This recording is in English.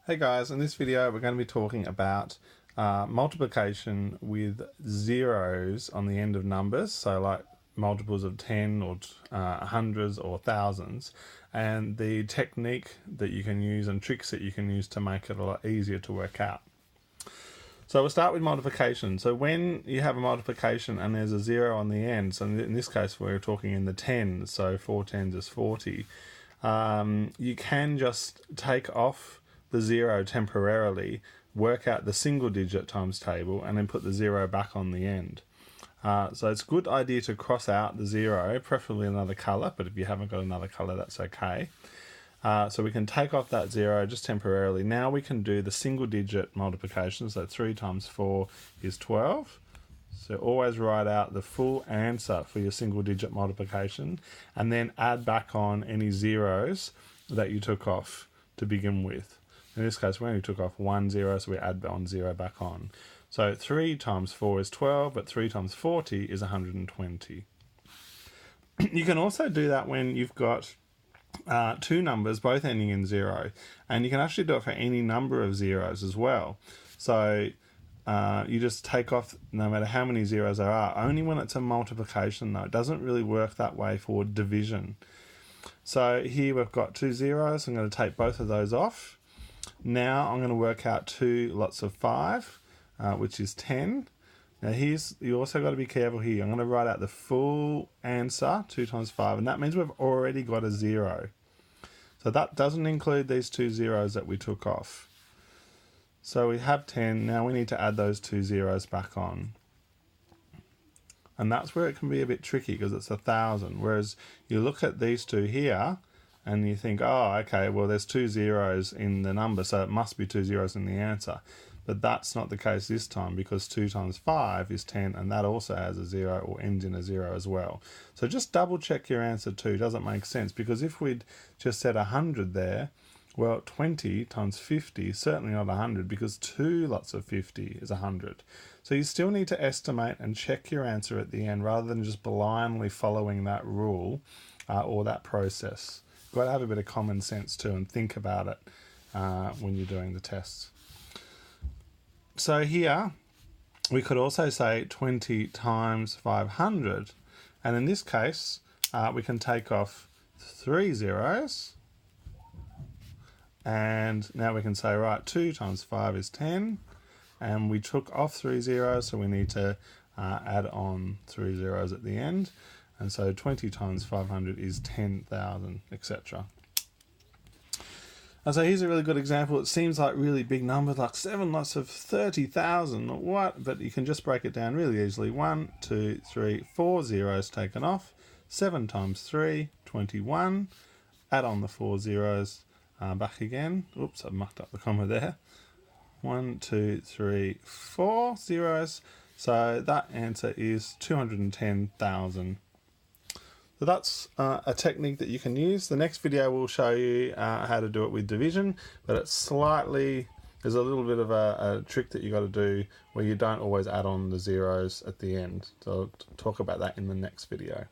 Hey guys, in this video we're going to be talking about multiplication with zeros on the end of numbers, so like multiples of 10 or hundreds or thousands, and the technique that you can use and tricks that you can use to make it a lot easier to work out. So we'll start with multiplication. So when you have a multiplication and there's a zero on the end, so in this case we're talking in the tens, so 4 tens is 40, you can just take off the zero temporarily, work out the single digit times table, and then put the zero back on the end. So it's a good idea to cross out the zero, preferably another colour, but if you haven't got another colour, that's okay. So we can take off that zero just temporarily. Now we can do the single digit multiplication, so 3 times 4 is 12. So always write out the full answer for your single digit multiplication, and then add back on any zeros that you took off to begin with. In this case, we only took off 1 0, so we add 1 0 back on. So 3 times 4 is 12, but 3 times 40 is 120. You can also do that when you've got two numbers both ending in 0, and you can actually do it for any number of zeros as well. So you just take off no matter how many zeros there are, only when it's a multiplication though. It doesn't really work that way for division. So here we've got 2 zeros, I'm going to take both of those off. Now I'm going to work out 2 lots of 5, which is 10. Now you also got to be careful here. I'm going to write out the full answer, 2 times 5, and that means we've already got a 0. So that doesn't include these 2 zeros that we took off. So we have 10, now we need to add those 2 zeros back on. And that's where it can be a bit tricky because it's 1,000, whereas you look at these two here, and you think, oh, okay, well, there's 2 zeros in the number, so it must be 2 zeros in the answer. But that's not the case this time, because 2 times 5 is 10, and that also has a 0 or ends in a 0 as well. So just double check your answer too. Doesn't make sense, because if we'd just said 100 there, well, 20 times 50 is certainly not 100, because 2 lots of 50 is 100. So you still need to estimate and check your answer at the end, rather than just blindly following that rule or that process. You've got to have a bit of common sense too and think about it when you're doing the tests. So here we could also say 20 times 500, and in this case we can take off 3 zeros, and now we can say, right, 2 times 5 is 10, and we took off 3 zeros, so we need to add on 3 zeros at the end. And so 20 times 500 is 10,000, etc. And so here's a really good example. It seems like really big numbers, like 7 lots of 30,000, what? But you can just break it down really easily. 1, 2, 3, 4 zeros taken off. 7 times 3, 21. Add on the 4 zeros back again. Oops, I've mucked up the comma there. 1, 2, 3, 4 zeros. So that answer is 210,000. So that's a technique that you can use. The next video will show you how to do it with division, but there's a little bit of a trick that you got to do where you don't always add on the zeros at the end. So I'll talk about that in the next video.